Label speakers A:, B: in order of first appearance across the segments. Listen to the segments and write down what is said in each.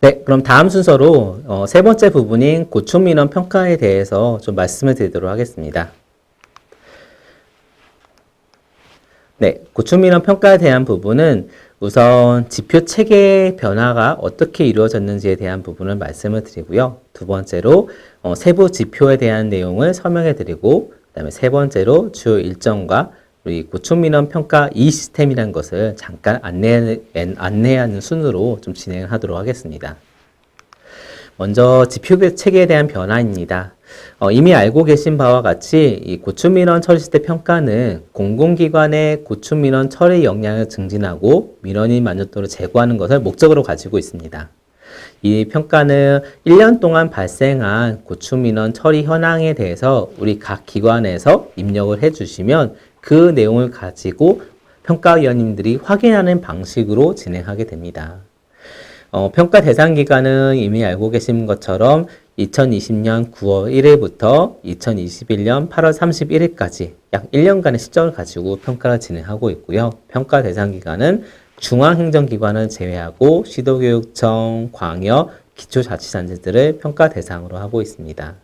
A: 네, 그럼 다음 순서로 세 번째 부분인 고충민원 평가에 대해서 좀 말씀을 드리도록 하겠습니다. 네, 고충민원 평가에 대한 부분은 우선 지표 체계 변화가 어떻게 이루어졌는지에 대한 부분을 말씀을 드리고요. 두 번째로 세부 지표에 대한 내용을 설명해 드리고, 그다음에 세 번째로 주요 일정과 우리 고충민원 평가 이 시스템이라는 것을 잠깐 안내하는 순으로 좀 진행하도록 하겠습니다. 먼저 지표 체계에 대한 변화입니다. 이미 알고 계신 바와 같이 이 고충민원 처리 시스템 평가는 공공기관의 고충민원 처리 역량을 증진하고 민원인 만족도를 제고하는 것을 목적으로 가지고 있습니다. 이 평가는 1년 동안 발생한 고충민원 처리 현황에 대해서 우리 각 기관에서 입력을 해주시면 그 내용을 가지고 평가위원님들이 확인하는 방식으로 진행하게 됩니다. 평가 대상 기간은 이미 알고 계신 것처럼 2020년 9월 1일부터 2021년 8월 31일까지 약 1년간의 시점을 가지고 평가를 진행하고 있고요. 평가 대상 기관은 중앙행정기관을 제외하고 시도교육청, 광역, 기초자치단체들을 평가 대상으로 하고 있습니다.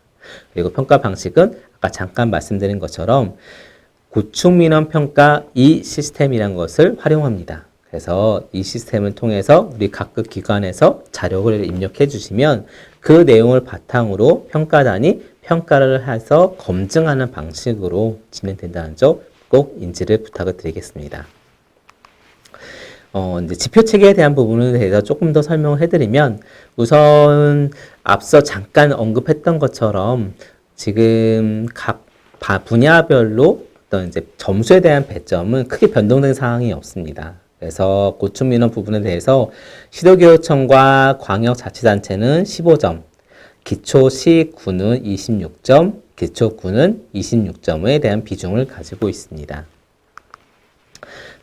A: 그리고 평가 방식은 아까 잠깐 말씀드린 것처럼 고충민원 평가 이 시스템이라는 것을 활용합니다. 그래서 이 시스템을 통해서 우리 각급 기관에서 자료를 입력해 주시면 그 내용을 바탕으로 평가단이 평가를 해서 검증하는 방식으로 진행된다는 점 꼭 인지를 부탁을 드리겠습니다. 이제 지표 체계에 대한 부분에 대해서 조금 더 설명을 해드리면 우선 앞서 잠깐 언급했던 것처럼 지금 각 분야별로 어떤 이제 점수에 대한 배점은 크게 변동된 사항이 없습니다. 그래서 고충민원 부분에 대해서 시도교육청과 광역자치단체는 15점, 기초시군은 26점, 기초군은 26점에 대한 비중을 가지고 있습니다.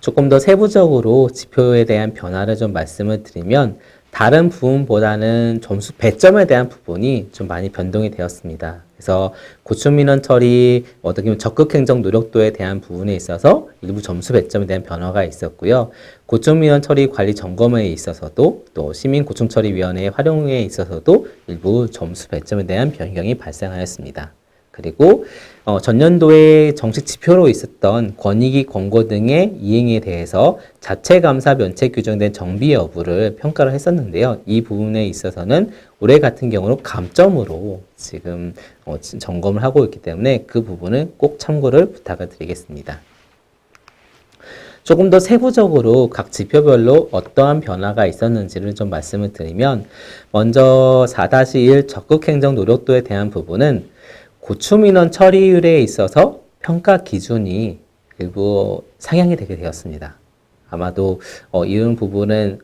A: 조금 더 세부적으로 지표에 대한 변화를 좀 말씀을 드리면 다른 부분보다는 점수 배점에 대한 부분이 좀 많이 변동이 되었습니다. 그래서 고충민원 처리, 어떻게 보면 적극행정 노력도에 대한 부분에 있어서 일부 점수 배점에 대한 변화가 있었고요. 고충민원 처리 관리 점검에 있어서도 또 시민고충처리위원회 활용에 있어서도 일부 점수 배점에 대한 변경이 발생하였습니다. 그리고 전년도에 정책 지표로 있었던 권익위 권고 등의 이행에 대해서 자체 감사 면책 규정된 정비 여부를 평가를 했었는데요. 이 부분에 있어서는 올해 같은 경우는 감점으로 지금 점검을 하고 있기 때문에 그 부분은 꼭 참고를 부탁을 드리겠습니다. 조금 더 세부적으로 각 지표별로 어떠한 변화가 있었는지를 좀 말씀을 드리면 먼저 4-1 적극행정 노력도에 대한 부분은 고충민원 처리율에 있어서 평가 기준이 일부 상향이 되게 되었습니다. 아마도 이런 부분은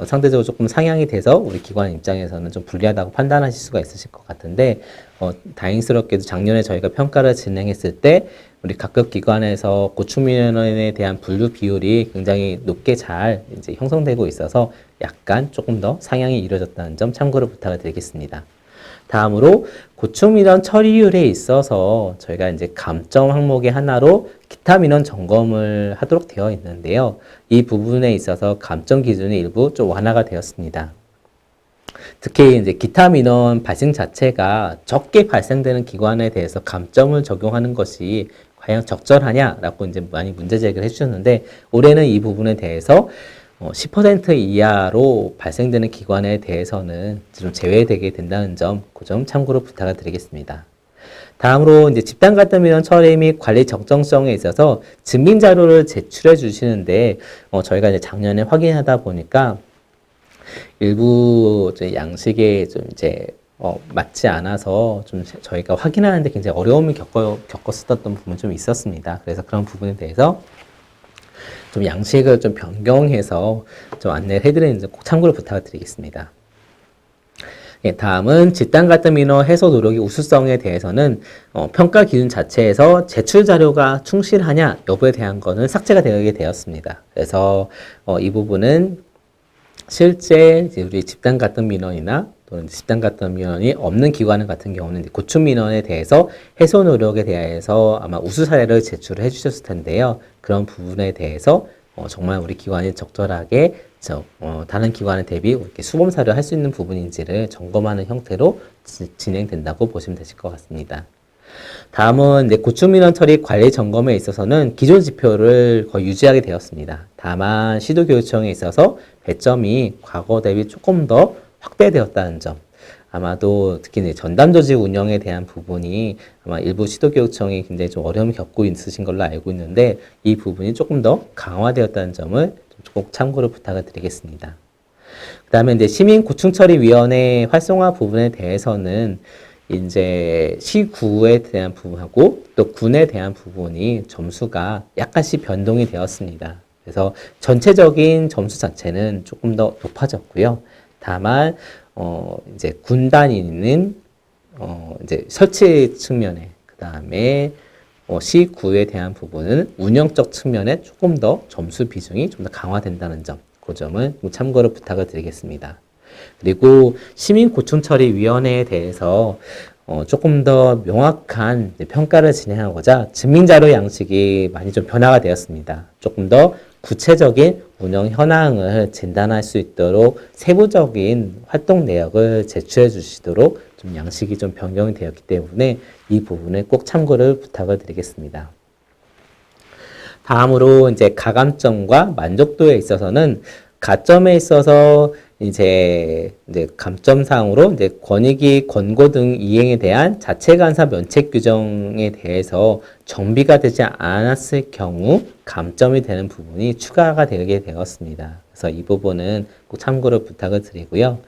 A: 상대적으로 조금 상향이 돼서 우리 기관 입장에서는 좀 불리하다고 판단하실 수가 있으실 것 같은데 다행스럽게도 작년에 저희가 평가를 진행했을 때 우리 각급 기관에서 고충민원에 대한 분류 비율이 굉장히 높게 잘 이제 형성되고 있어서 약간 조금 더 상향이 이루어졌다는 점 참고를 부탁을 드리겠습니다. 다음으로 고충민원 처리율에 있어서 저희가 이제 감점 항목의 하나로 기타 민원 점검을 하도록 되어 있는데요. 이 부분에 있어서 감점 기준이 일부 좀 완화가 되었습니다. 특히 이제 기타 민원 발생 자체가 적게 발생되는 기관에 대해서 감점을 적용하는 것이 과연 적절하냐라고 이제 많이 문제 제기를 해주셨는데 올해는 이 부분에 대해서 10% 이하로 발생되는 기관에 대해서는 좀 제외되게 된다는 점, 그 점 참고로 부탁을 드리겠습니다. 다음으로 이제 집단 갈등 민원 처리 및 관리 적정성에 있어서 증빙 자료를 제출해 주시는데 저희가 이제 작년에 확인하다 보니까 일부 양식에 좀 이제 맞지 않아서 좀 저희가 확인하는데 굉장히 어려움을 겪었었던 부분 좀 있었습니다. 그래서 그런 부분에 대해서 좀 양식을 좀 변경해서 좀 안내를 해드리는지 꼭 참고를 부탁을 드리겠습니다. 예, 다음은 집단 갈등 민원 해소 노력의 우수성에 대해서는 평가 기준 자체에서 제출 자료가 충실하냐 여부에 대한 거는 삭제가 되게 되었습니다. 그래서 이 부분은 실제 우리 집단 갈등 민원이나 또는 집단 갈등 민원이 없는 기관 같은 경우는 고충 민원에 대해서 해소 노력에 대해서 아마 우수 사례를 제출을 해주셨을 텐데요. 그런 부분에 대해서 정말 우리 기관이 적절하게 다른 기관에 대비 이렇게 수범사를 할 수 있는 부분인지를 점검하는 형태로 진행된다고 보시면 되실 것 같습니다. 다음은 이제 고충민원 처리 관리 점검에 있어서는 기존 지표를 거의 유지하게 되었습니다. 다만 시도교육청에 있어서 배점이 과거 대비 조금 더 확대되었다는 점, 아마도 특히 이제 전담 조직 운영에 대한 부분이 아마 일부 시도교육청이 굉장히 좀 어려움을 겪고 있으신 걸로 알고 있는데 이 부분이 조금 더 강화되었다는 점을 꼭 참고를 부탁을 드리겠습니다. 그 다음에 이제 시민고충처리위원회 활성화 부분에 대해서는 이제 시구에 대한 부분하고 또 군에 대한 부분이 점수가 약간씩 변동이 되었습니다. 그래서 전체적인 점수 자체는 조금 더 높아졌고요. 다만 이제 군 단위는 이제 설치 측면에 그 다음에 시구에 대한 부분은 운영적 측면에 조금 더 점수 비중이 좀 더 강화된다는 점, 그 점을 참고로 부탁을 드리겠습니다. 그리고 시민고충처리위원회에 대해서 조금 더 명확한 평가를 진행하고자 증빙자료 양식이 많이 좀 변화가 되었습니다. 조금 더 구체적인 운영 현황을 진단할 수 있도록 세부적인 활동 내역을 제출해 주시도록 좀 양식이 좀 변경이 되었기 때문에 이 부분에 꼭 참고를 부탁을 드리겠습니다. 다음으로 이제 가감점과 만족도에 있어서는 가점에 있어서 이제 감점상으로 이제 권익위 권고 등 이행에 대한 자체 간사 면책 규정에 대해서 정비가 되지 않았을 경우 감점이 되는 부분이 추가가 되게 되었습니다. 그래서 이 부분은 꼭 참고를 부탁을 드리고요.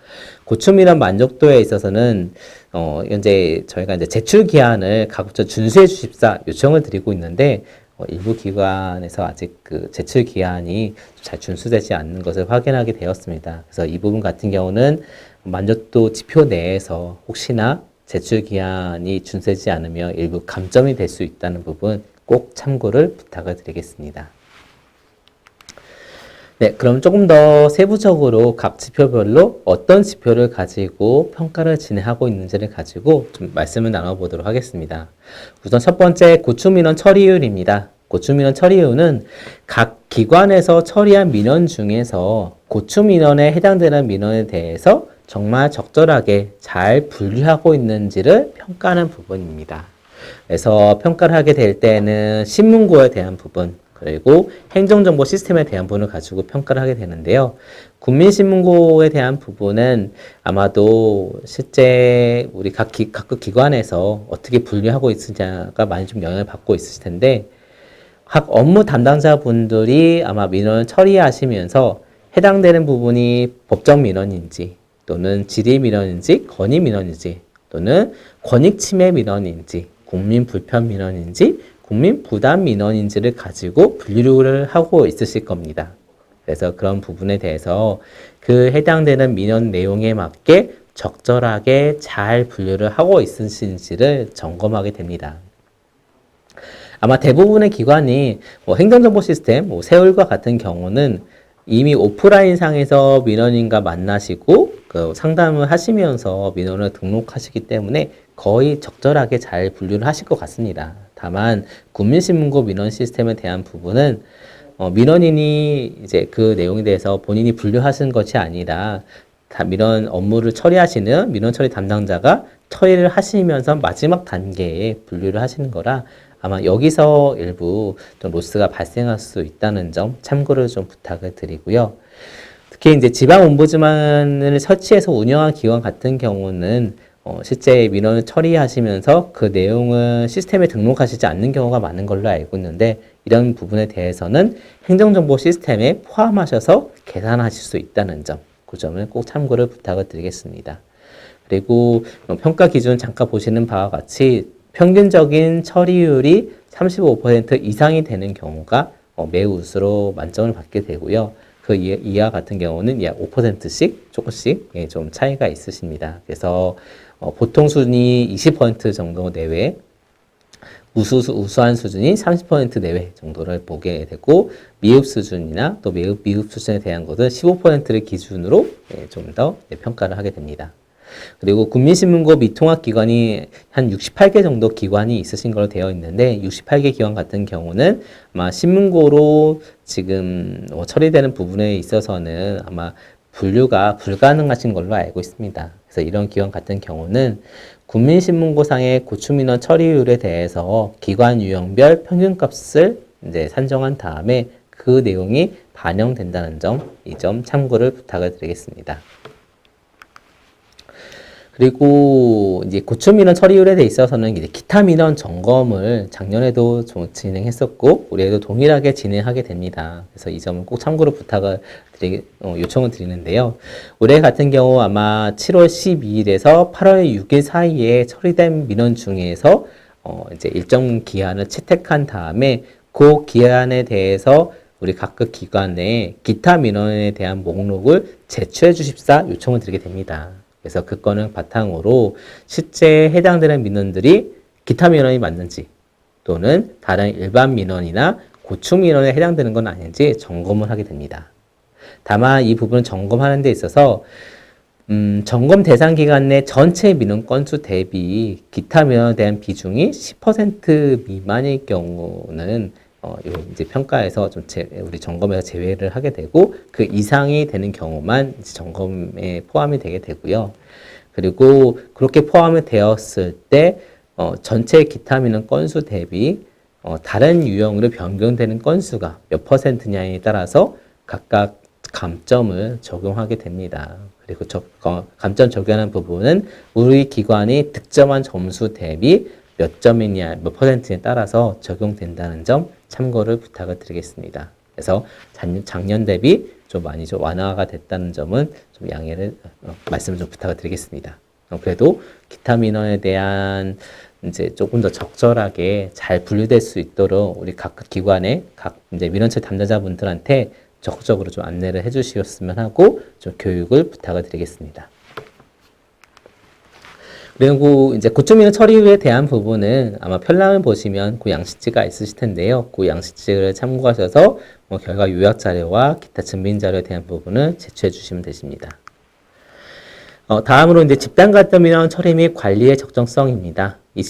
A: 고충민원 만족도에 있어서는 현재 저희가 이제 제출 기한을 가급적 준수해 주십사 요청을 드리고 있는데 일부 기관에서 아직 그 제출 기한이 잘 준수되지 않는 것을 확인하게 되었습니다. 그래서 이 부분 같은 경우는 만족도 지표 내에서 혹시나 제출 기한이 준수되지 않으면 일부 감점이 될 수 있다는 부분 꼭 참고를 부탁을 드리겠습니다. 네, 그럼 조금 더 세부적으로 각 지표별로 어떤 지표를 가지고 평가를 진행하고 있는지를 가지고 좀 말씀을 나눠보도록 하겠습니다. 우선 첫 번째 고충민원 처리율입니다. 고충민원 처리율은 각 기관에서 처리한 민원 중에서 고충민원에 해당되는 민원에 대해서 정말 적절하게 잘 분류하고 있는지를 평가하는 부분입니다. 그래서 평가를 하게 될 때는 신문고에 대한 부분, 그리고 행정정보 시스템에 대한 부분을 가지고 평가를 하게 되는데요. 국민신문고에 대한 부분은 아마도 실제 우리 각급 기관에서 어떻게 분류하고 있으냐가 많이 좀 영향을 받고 있으실 텐데, 각 업무 담당자분들이 아마 민원을 처리하시면서 해당되는 부분이 법정 민원인지 또는 질의 민원인지 건의 민원인지 또는 권익 침해 민원인지 국민 불편 민원인지 국민 부담 민원인지를 가지고 분류를 하고 있으실 겁니다. 그래서 그런 부분에 대해서 그 해당되는 민원 내용에 맞게 적절하게 잘 분류를 하고 있으신지를 점검하게 됩니다. 아마 대부분의 기관이 행정정보 시스템, 세월과 같은 경우는 이미 오프라인 상에서 민원인과 만나시고 그 상담을 하시면서 민원을 등록하시기 때문에 거의 적절하게 잘 분류를 하실 것 같습니다. 다만 국민신문고 민원 시스템에 대한 부분은 민원인이 이제 그 내용에 대해서 본인이 분류하신 것이 아니라 다 민원 업무를 처리하시는 민원 처리 담당자가 처리를 하시면서 마지막 단계에 분류를 하시는 거라 아마 여기서 일부 좀 로스가 발생할 수 있다는 점 참고를 좀 부탁을 드리고요. 특히 이제 지방옴부즈만을 설치해서 운영한 기관 같은 경우는 실제 민원을 처리하시면서 그 내용을 시스템에 등록하시지 않는 경우가 많은 걸로 알고 있는데 이런 부분에 대해서는 행정정보 시스템에 포함하셔서 계산하실 수 있다는 점, 그 점을 꼭 참고를 부탁을 드리겠습니다. 그리고 평가 기준 잠깐 보시는 바와 같이 평균적인 처리율이 35% 이상이 되는 경우가 매우 우수로 만점을 받게 되고요. 그 이하 같은 경우는 약 5%씩 조금씩 좀 차이가 있으십니다. 그래서 보통 수준이 20% 정도 내외, 우수한 수준이 30% 내외 정도를 보게 되고 미흡 수준이나 또 미흡 수준에 대한 것은 15%를 기준으로 좀 더 평가를 하게 됩니다. 그리고 국민신문고 미통합기관이 한 68개 정도 기관이 있으신 걸로 되어 있는데 68개 기관 같은 경우는 아마 신문고로 지금 처리되는 부분에 있어서는 아마 분류가 불가능하신 걸로 알고 있습니다. 그래서 이런 기관 같은 경우는 국민신문고상의 고충민원 처리율에 대해서 기관 유형별 평균값을 이제 산정한 다음에 그 내용이 반영된다는 점, 이 점 참고를 부탁을 드리겠습니다. 그리고 이제 고충민원 처리율에 대해 있어서는 이제 기타 민원 점검을 작년에도 좀 진행했었고 올해도 동일하게 진행하게 됩니다. 그래서 이 점은 꼭 참고로 부탁을 요청을 드리는데요. 올해 같은 경우 아마 7월 12일에서 8월 6일 사이에 처리된 민원 중에서 이제 일정 기한을 채택한 다음에 그 기한에 대해서 우리 각급 기관에 기타 민원에 대한 목록을 제출해 주십사 요청을 드리게 됩니다. 그래서 그 건을 바탕으로 실제 해당되는 민원들이 기타 민원이 맞는지 또는 다른 일반 민원이나 고충 민원에 해당되는 건 아닌지 점검을 하게 됩니다. 다만 이 부분을 점검하는 데 있어서 점검 대상 기간 내 전체 민원 건수 대비 기타 민원에 대한 비중이 10% 미만일 경우는 이제 평가에서 좀 우리 점검에서 제외를 하게 되고 그 이상이 되는 경우만 이제 점검에 포함이 되게 되고요. 그리고 그렇게 포함이 되었을 때 전체 기타 민원 건수 대비 다른 유형으로 변경되는 건수가 몇 %냐에 따라서 각각 감점을 적용하게 됩니다. 그리고 감점 적용하는 부분은 우리 기관이 득점한 점수 대비 몇 점이냐, 몇 %에 따라서 적용된다는 점 참고를 부탁을 드리겠습니다. 그래서 작년 대비 좀 많이 좀 완화가 됐다는 점은 좀 양해를, 말씀을 좀 부탁을 드리겠습니다. 그래도 기타 민원에 대한 이제 조금 더 적절하게 잘 분류될 수 있도록 우리 각 기관의 각 이제 민원처리 담당자분들한테 적극적으로 좀 안내를 해 주셨으면 하고 좀 교육을 부탁을 드리겠습니다. 그리고 이제 고충민원 처리에 대한 부분은 아마 편람을 보시면 그 양식지가 있으실 텐데요. 그 양식지를 참고하셔서 결과 요약 자료와 기타 증빙 자료에 대한 부분을 제출해 주시면 되십니다. 다음으로 이제 집단 갈등 민원 처리 및 관리의 적정성입니다. 이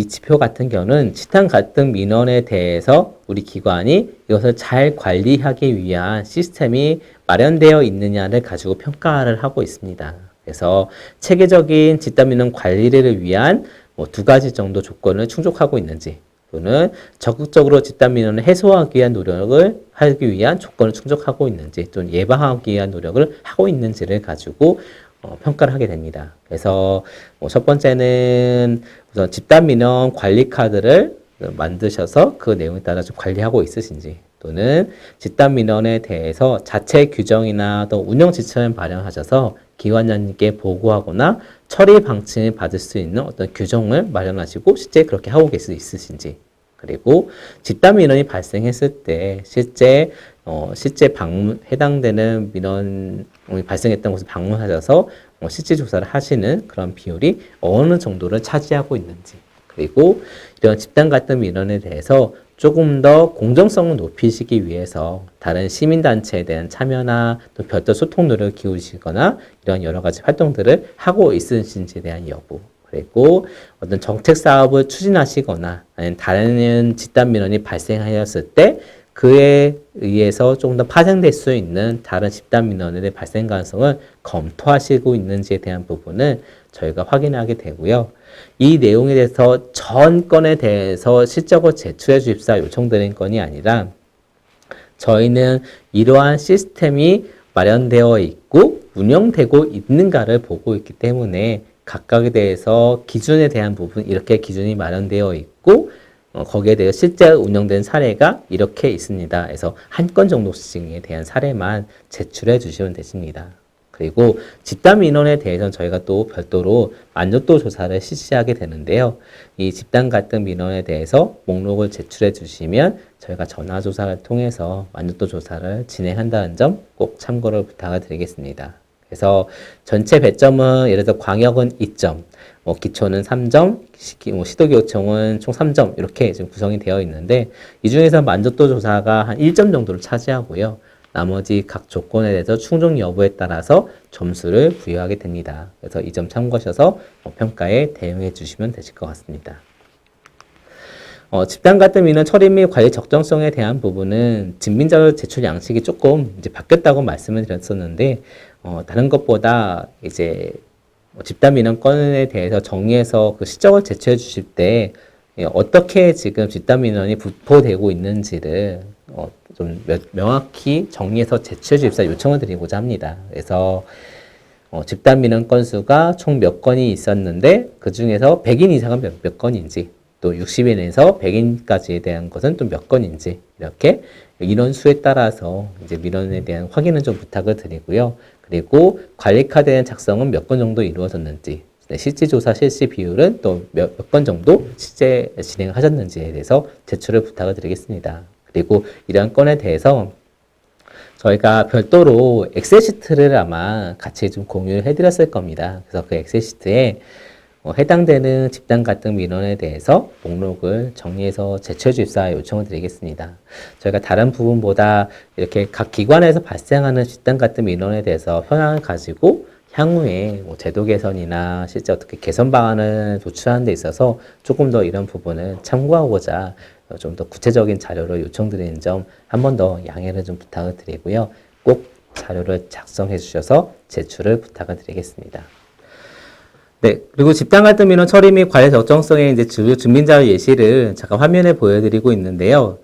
A: 지표 같은 경우는 집단 갈등 민원에 대해서 우리 기관이 이것을 잘 관리하기 위한 시스템이 마련되어 있느냐를 가지고 평가를 하고 있습니다. 그래서 체계적인 집단 민원 관리를 위한 두 가지 정도 조건을 충족하고 있는지 또는 적극적으로 집단 민원을 해소하기 위한 노력을 하기 위한 조건을 충족하고 있는지 또는 예방하기 위한 노력을 하고 있는지를 가지고 평가를 하게 됩니다. 그래서 첫 번째는 우선 집단 민원 관리 카드를 만드셔서 그 내용에 따라 좀 관리하고 있으신지 또는 집단 민원에 대해서 자체 규정이나 또 운영 지침을 발행하셔서 기관장님께 보고하거나 처리 방침을 받을 수 있는 어떤 규정을 마련하시고 실제 그렇게 하고 계실 수 있으신지 그리고 집단 민원이 발생했을 때 실제 해당되는 민원이 발생했던 곳을 방문하셔서 실제 조사를 하시는 그런 비율이 어느 정도를 차지하고 있는지 그리고 이런 집단 갈등 민원에 대해서 조금 더 공정성을 높이시기 위해서 다른 시민단체에 대한 참여나 또 별도 소통 노력을 기울이시거나 이런 여러 가지 활동들을 하고 있으신지에 대한 여부 그리고 어떤 정책 사업을 추진하시거나 아니면 다른 집단 민원이 발생하였을 때 그에 의해서 조금 더 파생될 수 있는 다른 집단 민원에 대한 발생 가능성을 검토하시고 있는지에 대한 부분을 저희가 확인하게 되고요. 이 내용에 대해서 전 건에 대해서 실적으로 제출해 주십사 요청드린 건이 아니라 저희는 이러한 시스템이 마련되어 있고 운영되고 있는가를 보고 있기 때문에 각각에 대해서 기준에 대한 부분 이렇게 기준이 마련되어 있고 거기에 대해 실제 운영된 사례가 이렇게 있습니다. 그래서 한 건 정도씩에 대한 사례만 제출해 주시면 되십니다. 그리고 집단 민원에 대해서는 저희가 또 별도로 만족도 조사를 실시하게 되는데요. 이 집단 갈등 민원에 대해서 목록을 제출해 주시면 저희가 전화 조사를 통해서 만족도 조사를 진행한다는 점 꼭 참고를 부탁을 드리겠습니다. 그래서 전체 배점은 예를 들어 광역은 2점, 기초는 3점, 시도교육청은 총 3점 이렇게 지금 구성이 되어 있는데 이 중에서 만족도 조사가 한 1점 정도를 차지하고요. 나머지 각 조건에 대해서 충족 여부에 따라서 점수를 부여하게 됩니다. 그래서 이 점 참고하셔서 평가에 대응해 주시면 되실 것 같습니다. 집단 갈등 민원 처리 및 관리 적정성에 대한 부분은 증빙자료 제출 양식이 조금 이제 바뀌었다고 말씀을 드렸었는데, 다른 것보다 이제 집단 민원 건에 대해서 정리해서 그 시적을 제출해 주실 때 어떻게 지금 집단 민원이 부포되고 있는지를 좀 명확히 정리해서 제출해 주십사 요청을 드리고자 합니다. 그래서 집단 민원 건수가 총 몇 건이 있었는데 그 중에서 100인 이상은 몇 건인지, 또 60인에서 100인까지에 대한 것은 또 몇 건인지, 이렇게 인원수에 따라서 이제 민원에 대한 확인을 좀 부탁을 드리고요. 그리고 관리카드의 작성은 몇 건 정도 이루어졌는지, 실제 조사 실시 비율은 또 몇 건 정도 실제 진행을 하셨는지에 대해서 제출을 부탁을 드리겠습니다. 그리고 이러한 건에 대해서 저희가 별도로 엑셀 시트를 아마 같이 좀 공유를 해드렸을 겁니다. 그래서 그 엑셀 시트에 해당되는 집단 갈등 민원에 대해서 목록을 정리해서 제출해 주십사 요청을 드리겠습니다. 저희가 다른 부분보다 이렇게 각 기관에서 발생하는 집단 갈등 민원에 대해서 현황을 가지고 향후에 제도 개선이나 실제 어떻게 개선 방안을 도출하는 데 있어서 조금 더 이런 부분을 참고하고자 좀 더 구체적인 자료를 요청드리는 점 한 번 더 양해를 좀 부탁을 드리고요. 꼭 자료를 작성해 주셔서 제출을 부탁을 드리겠습니다. 네, 그리고 집단 갈등 민원 처리 및 관리 적정성의 이제 주요 증빙자료 예시를 잠깐 화면에 보여드리고 있는데요.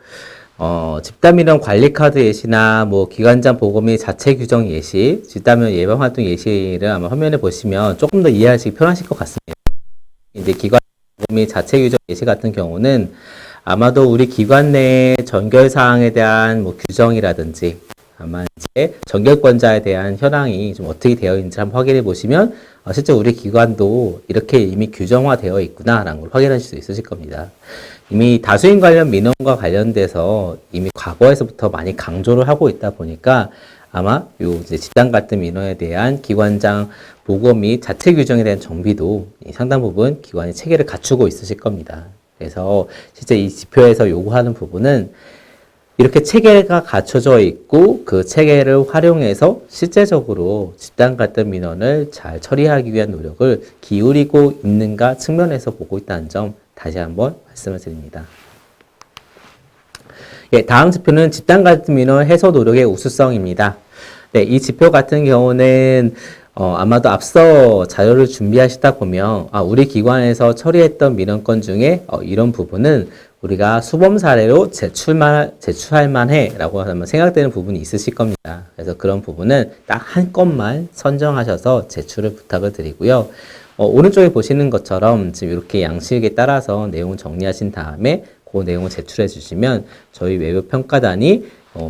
A: 집단 민원 관리 카드 예시나 뭐 기관장 보고 및 자체 규정 예시, 집단 민원 예방 활동 예시를 아마 화면에 보시면 조금 더 이해하시기 편하실 것 같습니다. 이제 기관 보고 및 자체 규정 예시 같은 경우는 아마도 우리 기관 내 전결 사항에 대한 뭐 규정이라든지 아마 이제 전결권자에 대한 현황이 좀 어떻게 되어 있는지 한번 확인해 보시면 실제 우리 기관도 이렇게 이미 규정화되어 있구나라는 걸 확인하실 수 있으실 겁니다. 이미 다수인 관련 민원과 관련돼서 이미 과거에서부터 많이 강조를 하고 있다 보니까 아마 요 이제 집단 갈등 민원에 대한 기관장 보고 및 자체 규정에 대한 정비도 상당 부분 기관이 체계를 갖추고 있으실 겁니다. 그래서 실제 이 지표에서 요구하는 부분은 이렇게 체계가 갖춰져 있고 그 체계를 활용해서 실제적으로 집단 갈등 민원을 잘 처리하기 위한 노력을 기울이고 있는가 측면에서 보고 있다는 점 다시 한번 말씀을 드립니다. 예, 다음 지표는 집단 갈등 민원 해소 노력의 우수성입니다. 네, 이 지표 같은 경우는 아마도 앞서 자료를 준비하시다 보면 우리 기관에서 처리했던 민원건 중에 이런 부분은 우리가 수범 사례로 제출할 만해 라고 하면 생각되는 부분이 있으실 겁니다. 그래서 그런 부분은 딱 한 건만 선정하셔서 제출을 부탁을 드리고요. 오른쪽에 보시는 것처럼 지금 이렇게 양식에 따라서 내용을 정리하신 다음에 그 내용을 제출해 주시면 저희 외부 평가단이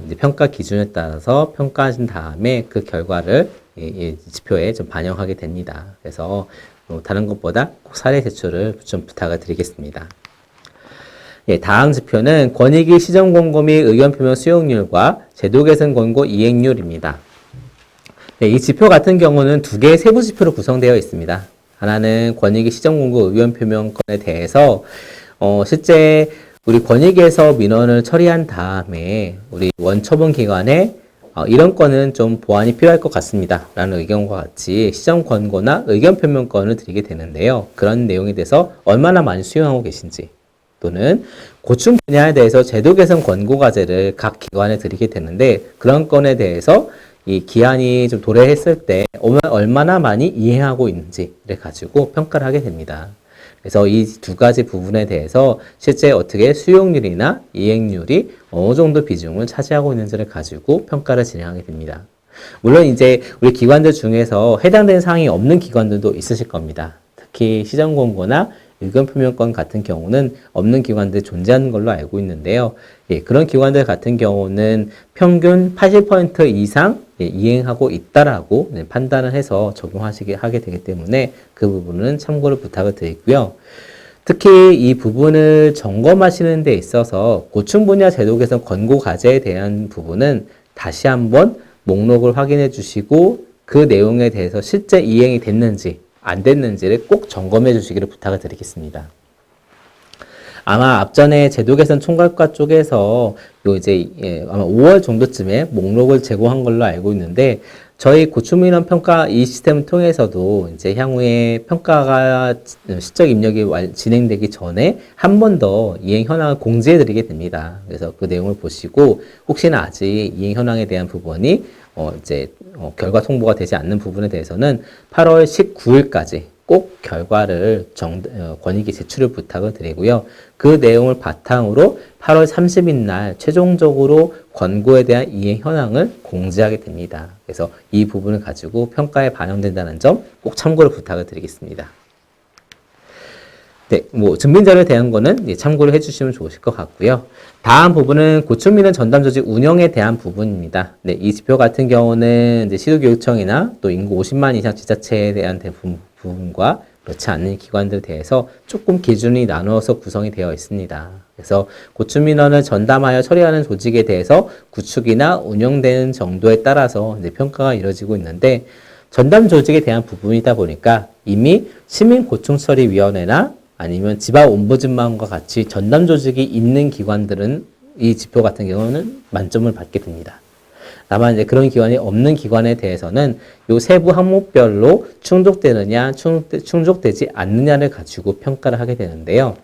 A: 이제 평가 기준에 따라서 평가하신 다음에 그 결과를 이 지표에 좀 반영하게 됩니다. 그래서 다른 것보다 꼭 사례 제출을 좀 부탁을 드리겠습니다. 예, 다음 지표는 권익위 시정 권고 및 의견 표명 수용률과 제도 개선 권고 이행률입니다. 네, 이 지표 같은 경우는 두 개의 세부 지표로 구성되어 있습니다. 하나는 권익위 시정 권고 의견 표명권에 대해서 실제 우리 권익위에서 민원을 처리한 다음에 우리 원처분 기관에 이런 건은 좀 보완이 필요할 것 같습니다 라는 의견과 같이 시정 권고나 의견 표명권을 드리게 되는데요. 그런 내용에 대해서 얼마나 많이 수용하고 계신지, 또는 고충 분야에 대해서 제도 개선 권고 과제를 각 기관에 드리게 되는데 그런 건에 대해서 이 기한이 좀 도래했을 때 얼마나 많이 이행하고 있는지를 가지고 평가를 하게 됩니다. 그래서 이 두 가지 부분에 대해서 실제 어떻게 수용률이나 이행률이 어느 정도 비중을 차지하고 있는지를 가지고 평가를 진행하게 됩니다. 물론 이제 우리 기관들 중에서 해당되는 사항이 없는 기관들도 있으실 겁니다. 특히 시정 권고나 의견 표명권 같은 경우는 없는 기관들이 존재하는 걸로 알고 있는데요. 예, 그런 기관들 같은 경우는 평균 80% 이상 이행하고 있다라고 판단을 해서 하게 되기 때문에 그 부분은 참고를 부탁을 드리고요. 특히 이 부분을 점검하시는 데 있어서 고충 분야 제도 개선 권고 과제에 대한 부분은 다시 한번 목록을 확인해 주시고 그 내용에 대해서 실제 이행이 됐는지 안 됐는지를 꼭 점검해 주시기를 부탁을 드리겠습니다. 아마 앞전에 제도 개선 총괄과 쪽에서 요 이제 아마 5월 정도쯤에 목록을 제공한 걸로 알고 있는데 저희 고충민원 평가 이 시스템을 통해서도 이제 향후에 평가가 실적 입력이 진행되기 전에 한 번 더 이행 현황을 공지해 드리게 됩니다. 그래서 그 내용을 보시고 혹시나 아직 이행 현황에 대한 부분이 결과 통보가 되지 않는 부분에 대해서는 8월 19일까지 꼭 결과를 권익위 제출을 부탁을 드리고요. 그 내용을 바탕으로 8월 30일 날 최종적으로 권고에 대한 이행 현황을 공지하게 됩니다. 그래서 이 부분을 가지고 평가에 반영된다는 점 꼭 참고를 부탁을 드리겠습니다. 네, 증빙자료에 대한 거는 참고를 해주시면 좋으실 것 같고요. 다음 부분은 고충민원 전담 조직 운영에 대한 부분입니다. 네, 이 지표 같은 경우는 이제 시도교육청이나 또 인구 50만 이상 지자체에 대한 부분과 그렇지 않는 기관들에 대해서 조금 기준이 나누어서 구성이 되어 있습니다. 그래서 고충민원을 전담하여 처리하는 조직에 대해서 구축이나 운영되는 정도에 따라서 이제 평가가 이루어지고 있는데 전담 조직에 대한 부분이다 보니까 이미 시민고충처리위원회나 아니면 지방옴부dsman과 같이 전담 조직이 있는 기관들은 이 지표 같은 경우는 만점을 받게 됩니다. 다만 이제 그런 기관이 없는 기관에 대해서는 요 세부 항목별로 충족되느냐, 충족되지 않느냐를 가지고 평가를 하게 되는데요.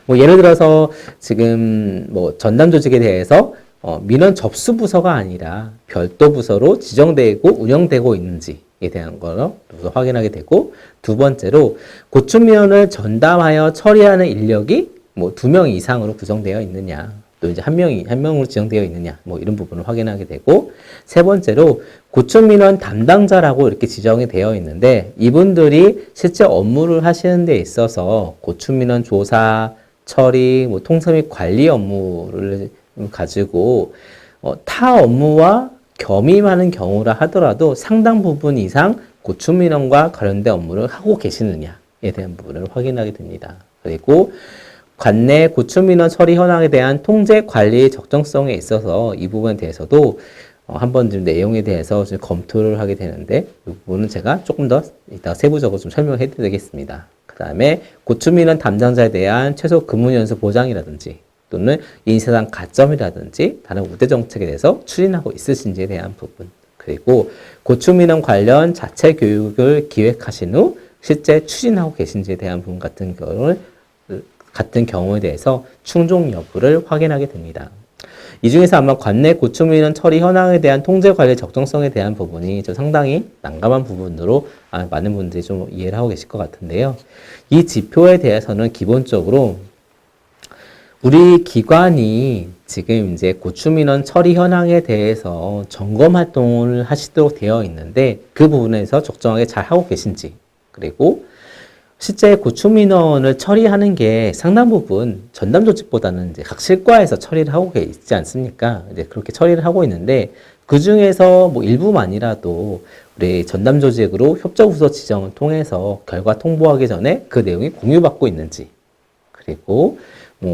A: 예를 들어서 지금 전담 조직에 대해서 민원 접수 부서가 아니라 별도 부서로 지정되고 운영되고 있는지에 대한 거를 확인하게 되고, 두 번째로 고충민원을 전담하여 처리하는 인력이 2명 이상으로 구성되어 있느냐, 또 이제 한 명으로 지정되어 있느냐, 이런 부분을 확인하게 되고, 세 번째로 고충민원 담당자라고 이렇게 지정이 되어 있는데 이분들이 실제 업무를 하시는 데 있어서 고충민원 조사, 처리, 통서 및 관리 업무를 가지고 타 업무와 겸임하는 경우라 하더라도 상당 부분 이상 고충민원과 관련된 업무를 하고 계시느냐에 대한 부분을 확인하게 됩니다. 그리고 관내 고충민원 처리 현황에 대한 통제 관리의 적정성에 있어서 이 부분에 대해서도 한번 좀 내용에 대해서 좀 검토를 하게 되는데 이 부분은 제가 조금 더 이따 세부적으로 좀 설명해 드리겠습니다. 그 다음에 고충민원 담당자에 대한 최소 근무 연수 보장이라든지 또는 인사상 가점이라든지 다른 우대 정책에 대해서 추진하고 있으신지에 대한 부분, 그리고 고충민원 관련 자체 교육을 기획하신 후 실제 추진하고 계신지에 대한 부분 같은 경우에 대해서 충족 여부를 확인하게 됩니다. 이 중에서 아마 관내 고충민원 처리 현황에 대한 통제 관리 적정성에 대한 부분이 좀 상당히 난감한 부분으로 많은 분들이 좀 이해를 하고 계실 것 같은데요. 이 지표에 대해서는 기본적으로 우리 기관이 지금 이제 고충민원 처리 현황에 대해서 점검 활동을 하시도록 되어 있는데 그 부분에서 적정하게 잘 하고 계신지, 그리고 실제 고충민원을 처리하는 게 상당 부분 전담 조직보다는 이제 각 실과에서 처리를 하고 있지 않습니까? 이제 그렇게 처리를 하고 있는데 그 중에서 일부만이라도 우리 전담 조직으로 협조부서 지정을 통해서 결과 통보하기 전에 그 내용이 공유받고 있는지, 그리고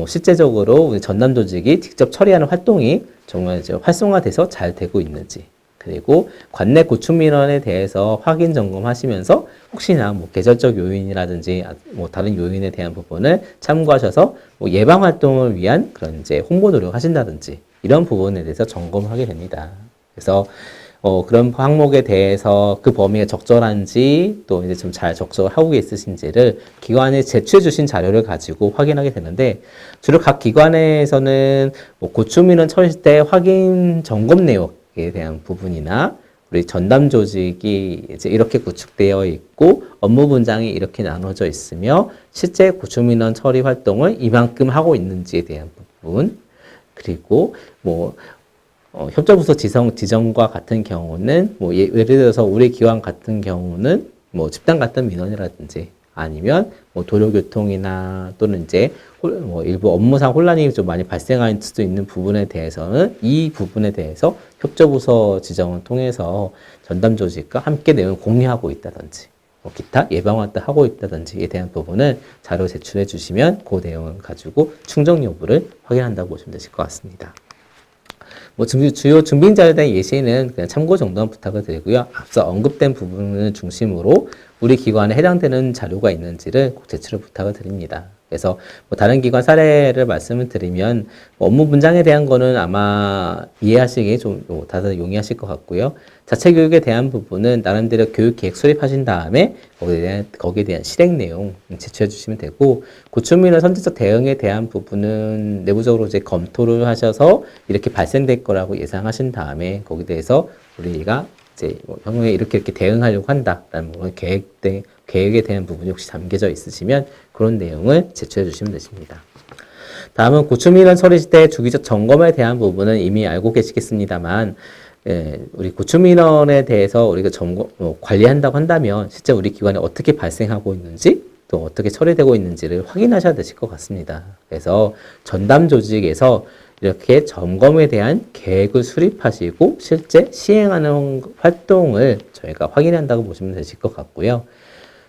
A: 실제적으로 우리 전담 조직이 직접 처리하는 활동이 정말 이제 활성화돼서 잘 되고 있는지, 그리고 관내 고충민원에 대해서 확인 점검하시면서 혹시나 계절적 요인이라든지 다른 요인에 대한 부분을 참고하셔서 예방 활동을 위한 그런 이제 홍보 노력하신다든지 이런 부분에 대해서 점검을 하게 됩니다. 그래서 그런 항목에 대해서 그 범위가 적절한지 또 이제 좀 잘 적절하고 있으신지를 기관에 제출해 주신 자료를 가지고 확인하게 되는데, 주로 각 기관에서는 고충민원 처리 때 확인 점검 내역에 대한 부분이나 우리 전담 조직이 이제 이렇게 구축되어 있고 업무 분장이 이렇게 나눠져 있으며 실제 고충민원 처리 활동을 이만큼 하고 있는지에 대한 부분, 그리고 협조부서 지정과 같은 경우는 예를 들어서 우리 기관 같은 경우는 집단 같은 민원이라든지 아니면 도로교통이나 또는 이제 일부 업무상 혼란이 좀 많이 발생할 수도 있는 부분에 대해서는 이 부분에 대해서 협조부서 지정을 통해서 전담 조직과 함께 내용을 공유하고 있다든지 기타 예방 활동 하고 있다든지에 대한 부분을 자료 제출해 주시면 그 내용을 가지고 충족 여부를 확인한다고 보시면 되실 것 같습니다. 주요 증빙자료에 대한 예시는 그냥 참고 정도만 부탁을 드리고요. 앞서 언급된 부분을 중심으로 우리 기관에 해당되는 자료가 있는지를 꼭 제출을 부탁을 드립니다. 그래서 뭐 다른 기관 사례를 말씀을 드리면 업무 분장에 대한 거는 아마 이해하시기에 좀 다들 용이하실 것 같고요. 자체 교육에 대한 부분은 나름대로 교육 계획 수립하신 다음에 거기에 대한 실행 내용 제출해 주시면 되고, 고충이나 선제적 대응에 대한 부분은 내부적으로 이제 검토를 하셔서 이렇게 발생될 거라고 예상하신 다음에 거기에 대해서 우리가 이제 뭐 향후에 이렇게 대응하려고 한다라는 뭐 계획에 대한 부분이 혹시 담겨져 있으시면 그런 내용을 제출해 주시면 되십니다. 다음은 고충민원 처리 때 주기적 점검에 대한 부분은 이미 알고 계시겠습니다만, 우리 고충민원에 대해서 우리가 관리한다고 한다면 실제 우리 기관에 어떻게 발생하고 있는지 또 어떻게 처리되고 있는지를 확인하셔야 되실 것 같습니다. 그래서 전담 조직에서 이렇게 점검에 대한 계획을 수립하시고 실제 시행하는 활동을 저희가 확인한다고 보시면 되실 것 같고요.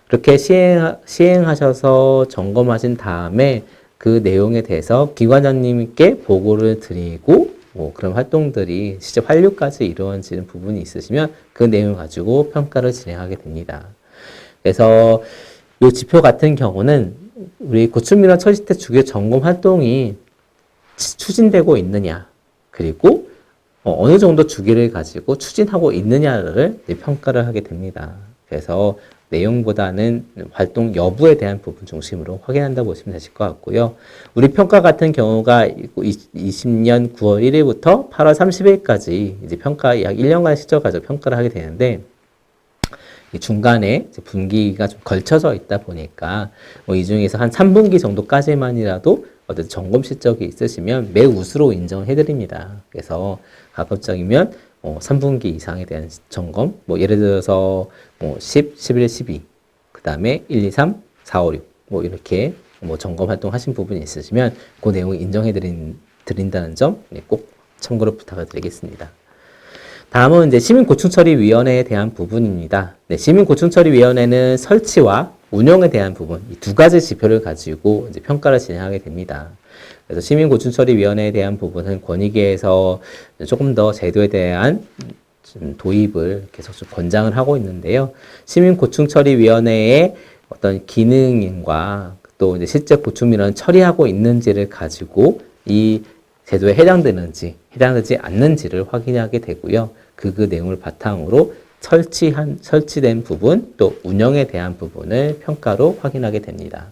A: 그렇게 시행하셔서 점검하신 다음에 그 내용에 대해서 기관장님께 보고를 드리고 뭐 그런 활동들이 실제 완료까지 이루어지는 부분이 있으시면 그 내용을 가지고 평가를 진행하게 됩니다. 그래서 이 지표 같은 경우는 우리 고충민원 처리 때 주기적 점검 활동이 추진되고 있느냐, 그리고 어느 정도 주기를 가지고 추진하고 있느냐를 평가를 하게 됩니다. 그래서 내용보다는 활동 여부에 대한 부분 중심으로 확인한다고 보시면 되실 것 같고요. 우리 평가 같은 경우가 20년 9월 1일부터 8월 30일까지 이제 평가 약 1년간 시절 가지고 평가를 하게 되는데, 이 중간에 분기가 좀 걸쳐져 있다 보니까 이 중에서 한 3분기 정도까지만이라도 어떤 점검 실적이 있으시면 매우 우수로 인정해 드립니다. 그래서 가급적이면 3분기 이상에 대한 점검, 뭐 예를 들어서 10, 11, 12, 그 다음에 1, 2, 3, 4, 5, 6, 뭐 이렇게 점검 활동 하신 부분이 있으시면 그 내용을 인정해 드린다는 점 꼭 참고로 부탁을 드리겠습니다. 다음은 이제 시민고충처리위원회에 대한 부분입니다. 네, 시민고충처리위원회는 설치와 운영에 대한 부분, 이 두 가지 지표를 가지고 이제 평가를 진행하게 됩니다. 그래서 시민고충처리위원회에 대한 부분은 권익위에서 조금 더 제도에 대한 도입을 계속 좀 권장을 하고 있는데요. 시민고충처리위원회의 어떤 기능과 또 이제 실제 고충민원을 처리하고 있는지를 가지고 이 제도에 해당되는지 해당되지 않는지를 확인하게 되고요. 그 내용을 바탕으로 설치된 부분 또 운영에 대한 부분을 평가로 확인하게 됩니다.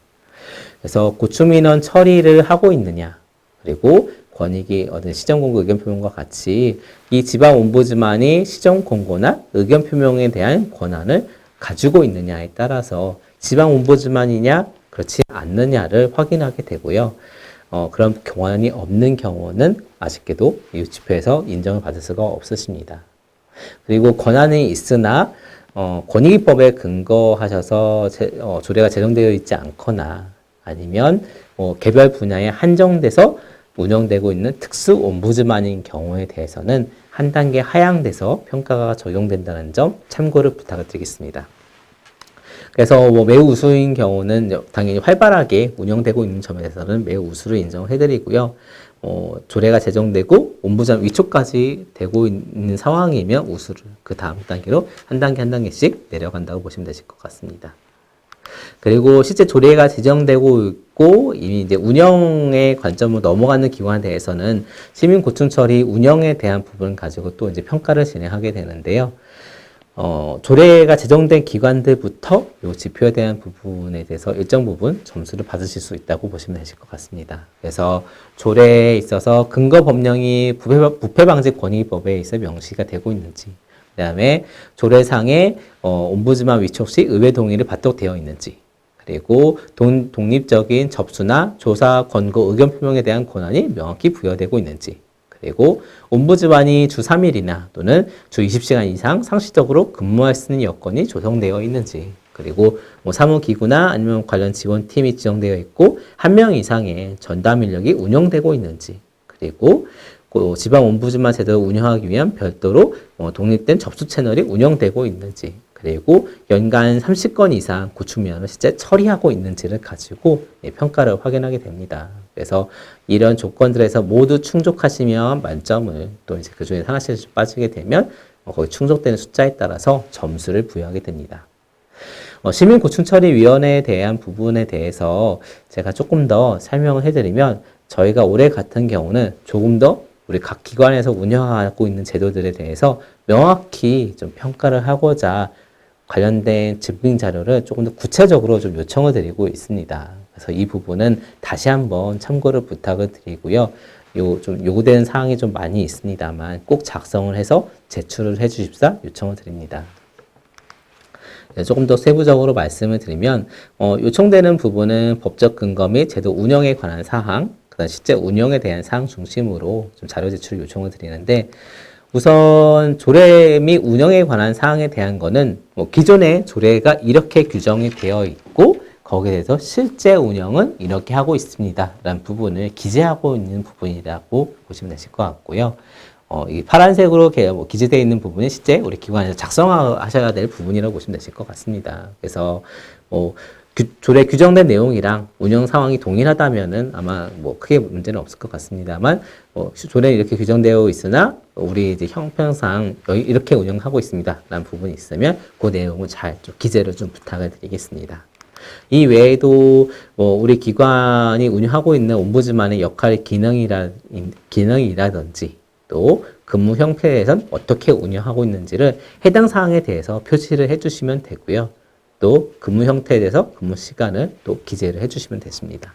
A: 그래서 고충민원 처리를 하고 있느냐, 그리고 권익위 어떤 시정공고 의견표명과 같이 이 지방옴부즈만이 시정공고나 의견표명에 대한 권한을 가지고 있느냐에 따라서 지방옴부즈만이냐 그렇지 않느냐를 확인하게 되고요. 그런 권한이 없는 경우는 아쉽게도 이 지표에서 인정을 받을 수가 없으십니다. 그리고 권한이 있으나 권익위법에 근거하셔서 조례가 제정되어 있지 않거나 아니면 개별 분야에 한정돼서 운영되고 있는 특수 옴부즈만인 경우에 대해서는 한 단계 하향돼서 평가가 적용된다는 점 참고를 부탁을 드리겠습니다. 그래서 매우 우수인 경우는 당연히 활발하게 운영되고 있는 점에 대해서는 매우 우수를 인정해드리고요. 조례가 제정되고 옴부즈만 위촉까지 되고 있는 상황이면 우수를 그 다음 단계로 한 단계씩 내려간다고 보시면 되실 것 같습니다. 그리고 실제 조례가 제정되고 있고 이미 이제 운영의 관점으로 넘어가는 기관에 대해서는 시민고충처리 운영에 대한 부분을 가지고 또 이제 평가를 진행하게 되는데요. 조례가 제정된 기관들부터 이 지표에 대한 부분에 대해서 일정 부분 점수를 받으실 수 있다고 보시면 되실 것 같습니다. 그래서 조례에 있어서 근거 법령이 부패방지권익법에 있어 명시가 되고 있는지, 그 다음에 조례상에 옴부즈만 위촉 시 의회 동의를 받도록 되어 있는지, 그리고 독립적인 접수나 조사, 권고, 의견 표명에 대한 권한이 명확히 부여되고 있는지, 그리고 옴부즈만이 주 3일이나 또는 주 20시간 이상 상시적으로 근무할 수 있는 여건이 조성되어 있는지, 그리고 사무기구나 아니면 관련 지원팀이 지정되어 있고 1명 이상의 전담 인력이 운영되고 있는지, 그리고 지방 옴부즈만 제도를 운영하기 위한 별도로 독립된 접수 채널이 운영되고 있는지, 그리고 연간 30건 이상 고충민원을 실제 처리하고 있는지를 가지고 평가를 확인하게 됩니다. 그래서 이런 조건들에서 모두 충족하시면 만점을, 또 이제 그 중에 하나씩 빠지게 되면 거기 충족되는 숫자에 따라서 점수를 부여하게 됩니다. 시민고충처리위원회에 대한 부분에 대해서 제가 조금 더 설명을 해드리면 저희가 올해 같은 경우는 조금 더 우리 각 기관에서 운영하고 있는 제도들에 대해서 명확히 좀 평가를 하고자 관련된 증빙 자료를 조금 더 구체적으로 좀 요청을 드리고 있습니다. 그래서 이 부분은 다시 한번 참고를 부탁을 드리고요. 좀 요구되는 사항이 좀 많이 있습니다만 꼭 작성을 해서 제출을 해 주십사 요청을 드립니다. 조금 더 세부적으로 말씀을 드리면 요청되는 부분은 법적 근거 및 제도 운영에 관한 사항, 그다음 실제 운영에 대한 사항 중심으로 좀 자료 제출 요청을 드리는데 우선 조례 및 운영에 관한 사항에 대한 거는 기존의 조례가 이렇게 규정이 되어 있고 거기에 대해서 실제 운영은 이렇게 하고 있습니다. 라는 부분을 기재하고 있는 부분이라고 보시면 되실 것 같고요. 이 파란색으로 기재되어 있는 부분이 실제 우리 기관에서 작성하셔야 될 부분이라고 보시면 되실 것 같습니다. 그래서 조례 규정된 내용이랑 운영 상황이 동일하다면은 아마 크게 문제는 없을 것 같습니다만 조례 이렇게 규정되어 있으나 우리 이제 형평상 이렇게 운영하고 있습니다. 라는 부분이 있으면 그 내용을 잘 좀 기재를 좀 부탁을 드리겠습니다. 이 외에도 우리 기관이 운영하고 있는 옴부즈만의 역할 기능이라든지 또 근무 형태에선 어떻게 운영하고 있는지를 해당 사항에 대해서 표시를 해주시면 되고요. 또 근무 형태에 대해서 근무 시간을 또 기재를 해주시면 되십니다.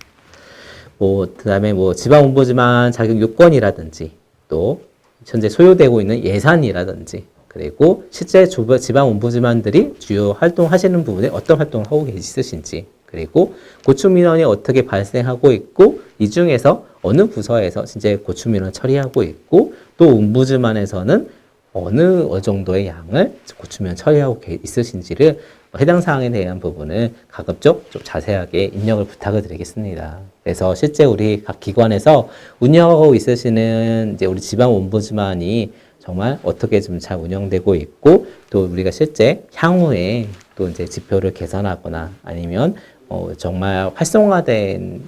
A: 그다음에 지방 옴부즈만 자격 요건이라든지 또 현재 소요되고 있는 예산이라든지 그리고 실제 지방 옴부즈만들이 주요 활동하시는 부분에 어떤 활동을 하고 계시신지 그리고 고충민원이 어떻게 발생하고 있고 이 중에서 어느 부서에서 진짜 고충민원을 처리하고 있고 또 옴부즈만에서는 어느 정도의 양을 고충민원 처리하고 있으신지를 해당 사항에 대한 부분을 가급적 좀 자세하게 입력을 부탁을 드리겠습니다. 그래서 실제 우리 각 기관에서 운영하고 있으시는 이제 우리 지방 옴부즈만이 정말 어떻게 좀 잘 운영되고 있고 또 우리가 실제 향후에 또 이제 지표를 개선하거나 아니면 정말 활성화된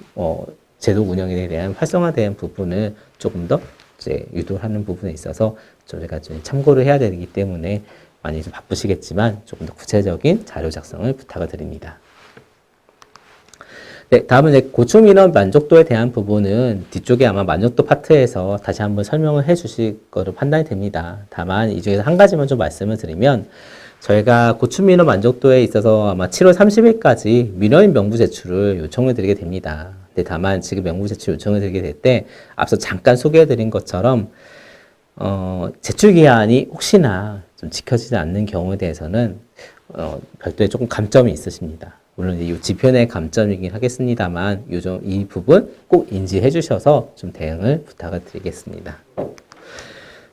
A: 제도 운영에 대한 활성화된 부분을 조금 더 이제 유도하는 부분에 있어서 저희가 좀 참고를 해야 되기 때문에 많이 좀 바쁘시겠지만 조금 더 구체적인 자료 작성을 부탁을 드립니다. 네, 다음은 이제 고충민원 만족도에 대한 부분은 뒤쪽에 아마 만족도 파트에서 다시 한번 설명을 해 주실 거로 판단이 됩니다. 다만 이 중에서 한 가지만 좀 말씀을 드리면 저희가 고충민원 만족도에 있어서 아마 7월 30일까지 민원인 명부 제출을 요청을 드리게 됩니다. 근데 다만 지금 명부 제출 요청을 드리게 될 때 앞서 잠깐 소개해 드린 것처럼 제출 기한이 혹시나 좀 지켜지지 않는 경우에 대해서는 별도의 조금 감점이 있으십니다. 물론 이 지표 내 감점이긴 하겠습니다만 이 부분 꼭 인지해 주셔서 좀 대응을 부탁을 드리겠습니다.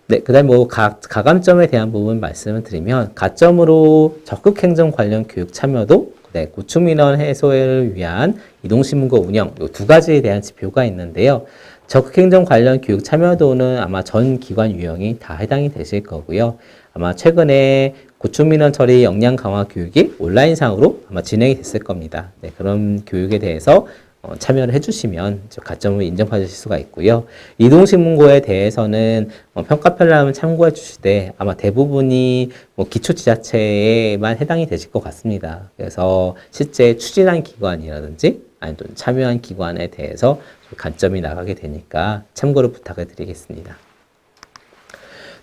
A: 네, 그 다음에 가감점에 대한 부분 말씀을 드리면 가점으로 적극행정 관련 교육 참여도 네, 고충민원 해소를 위한 이동신문고 운영 이 두 가지에 대한 지표가 있는데요. 적극행정 관련 교육 참여도는 아마 전 기관 유형이 다 해당이 되실 거고요. 아마 최근에 고충민원 처리 역량 강화 교육이 온라인상으로 아마 진행이 됐을 겁니다. 네, 그런 교육에 대해서 참여를 해주시면 가점을 인정받으실 수가 있고요. 이동신문고에 대해서는 평가 편람을 참고해 주실 때 아마 대부분이 기초지자체에만 해당이 되실 것 같습니다. 그래서 실제 추진한 기관이라든지 아니면 또 참여한 기관에 대해서 감점이 나가게 되니까 참고를 부탁을 드리겠습니다.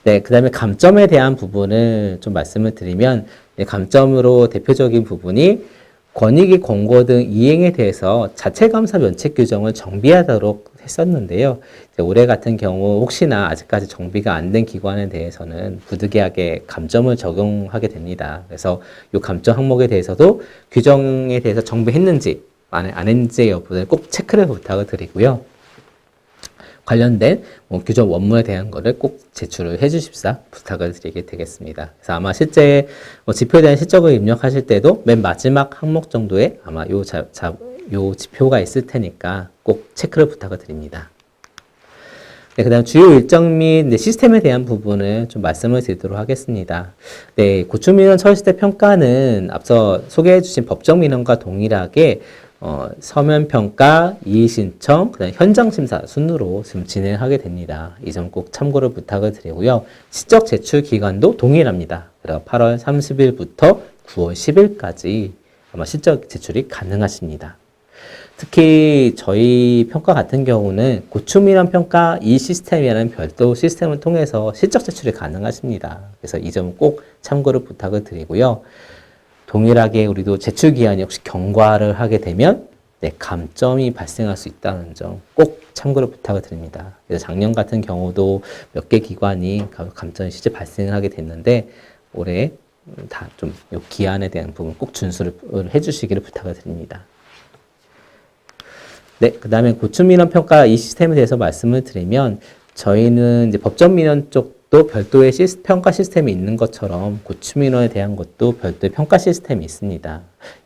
A: 네, 그 다음에 감점에 대한 부분을 좀 말씀을 드리면 감점으로 대표적인 부분이 권익위 권고 등 이행에 대해서 자체감사 면책 규정을 정비하도록 했었는데요. 올해 같은 경우 혹시나 아직까지 정비가 안 된 기관에 대해서는 부득이하게 감점을 적용하게 됩니다. 그래서 이 감점 항목에 대해서도 규정에 대해서 정비했는지 안 했는지 여부를 꼭 체크를 부탁을 드리고요. 관련된 규정 원문에 대한 거를 꼭 제출을 해 주십사 부탁을 드리게 되겠습니다. 그래서 아마 실제 지표에 대한 실적을 입력하실 때도 맨 마지막 항목 정도에 아마 요 지표가 있을 테니까 꼭 체크를 부탁을 드립니다. 네, 그 다음 주요 일정 및 시스템에 대한 부분을 좀 말씀을 드리도록 하겠습니다. 네, 고충민원 처리시대 평가는 앞서 소개해 주신 법정 민원과 동일하게 서면평가, 이의신청, 그다음 현장심사 순으로 지금 진행하게 됩니다. 이 점 꼭 참고를 부탁을 드리고요. 시적 제출 기간도 동일합니다. 그래서 8월 30일부터 9월 10일까지 아마 실적 제출이 가능하십니다. 특히 저희 평가 같은 경우는 고충민원 평가 이 시스템이라는 별도 시스템을 통해서 실적 제출이 가능하십니다. 그래서 이 점은 꼭 참고를 부탁을 드리고요. 동일하게 우리도 제출 기한이 혹시 경과를 하게 되면 네, 감점이 발생할 수 있다는 점 꼭 참고를 부탁을 드립니다. 그래서 작년 같은 경우도 몇 개 기관이 감점이 실제 발생을 하게 됐는데 올해 다 좀 이 기한에 대한 부분 꼭 준수를 해주시기를 부탁을 드립니다. 네, 그 다음에 고충민원 평가 이 시스템에 대해서 말씀을 드리면 저희는 이제 법정민원 쪽도 별도의 평가 시스템이 있는 것처럼 고충민원에 대한 것도 별도의 평가 시스템이 있습니다.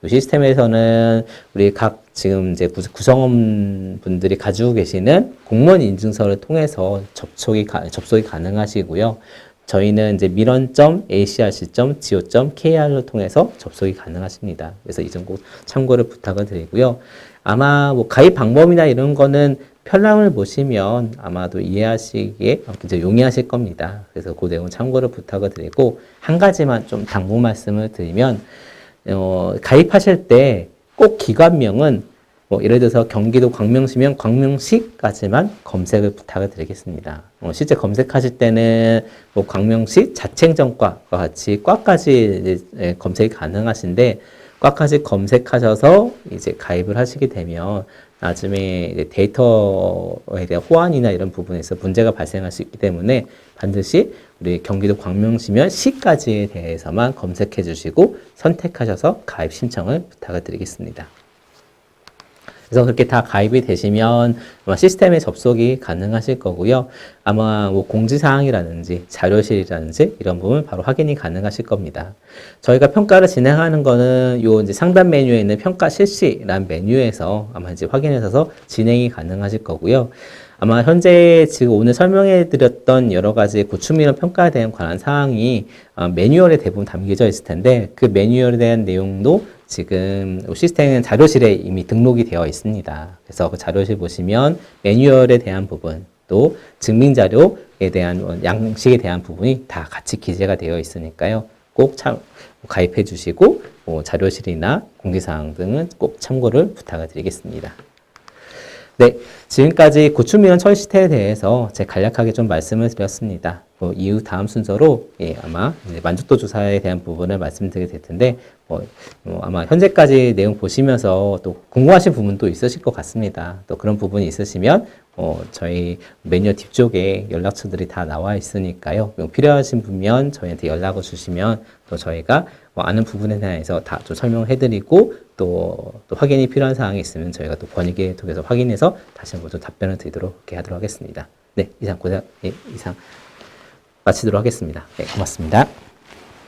A: 이 시스템에서는 우리 각 지금 이제 구성원 분들이 가지고 계시는 공무원 인증서를 통해서 접속이 가능하시고요. 저희는 이제 민원.acrc.go.kr을 통해서 접속이 가능하십니다. 그래서 이 점 꼭 참고를 부탁을 드리고요. 아마 뭐 가입 방법이나 이런 거는 편람을 보시면 아마도 이해하시기에 이제 용이하실 겁니다. 그래서 그 내용 참고를 부탁을 드리고 한 가지만 좀 당부 말씀을 드리면 가입하실 때 꼭 기관명은 뭐 예를 들어서 경기도 광명시면 광명시까지만 검색을 부탁을 드리겠습니다. 실제 검색하실 때는 뭐 광명시 자체행정과와 같이 과까지 이제 검색이 가능하신데 과까지 검색하셔서 이제 가입을 하시게 되면 나중에 이제 데이터에 대한 호환이나 이런 부분에서 문제가 발생할 수 있기 때문에 반드시 우리 경기도 광명시면 시까지에 대해서만 검색해 주시고 선택하셔서 가입 신청을 부탁을 드리겠습니다. 그래서 그렇게 다 가입이 되시면 아마 시스템에 접속이 가능하실 거고요. 아마 뭐 공지사항이라든지 자료실이라든지 이런 부분 바로 확인이 가능하실 겁니다. 저희가 평가를 진행하는 거는 요 이제 상단 메뉴에 있는 평가 실시라는 메뉴에서 아마 이제 확인하셔서 진행이 가능하실 거고요. 아마 현재 지금 오늘 설명해 드렸던 여러 가지 고충민원 평가에 대한 관한 사항이 매뉴얼에 대부분 담겨져 있을 텐데 그 매뉴얼에 대한 내용도 지금 시스템 자료실에 이미 등록이 되어 있습니다. 그래서 그 자료실 보시면 매뉴얼에 대한 부분 또 증빙자료에 대한 양식에 대한 부분이 다 같이 기재가 되어 있으니까요. 꼭 가입해 주시고 자료실이나 공지사항 등은 꼭 참고를 부탁을 드리겠습니다. 네, 지금까지 고충민원 처리 시스템에 대해서 제가 간략하게 좀 말씀을 드렸습니다. 이후 다음 순서로 아마 이제 만족도 조사에 대한 부분을 말씀드리게 될 텐데 아마 현재까지 내용 보시면서 또 궁금하신 부분도 있으실 것 같습니다. 또 그런 부분이 있으시면 저희 매뉴얼 뒤쪽에 연락처들이 다 나와 있으니까요. 필요하신 분면 저희한테 연락을 주시면 또 저희가 아는 부분에 대해서 다 좀 설명해드리고 또 확인이 필요한 사항이 있으면 저희가 또 번역기에 통해서 확인해서 다시 한번 좀 답변을 드리도록 이렇게 하도록 하겠습니다. 네, 이상 마치도록 하겠습니다. 네, 고맙습니다.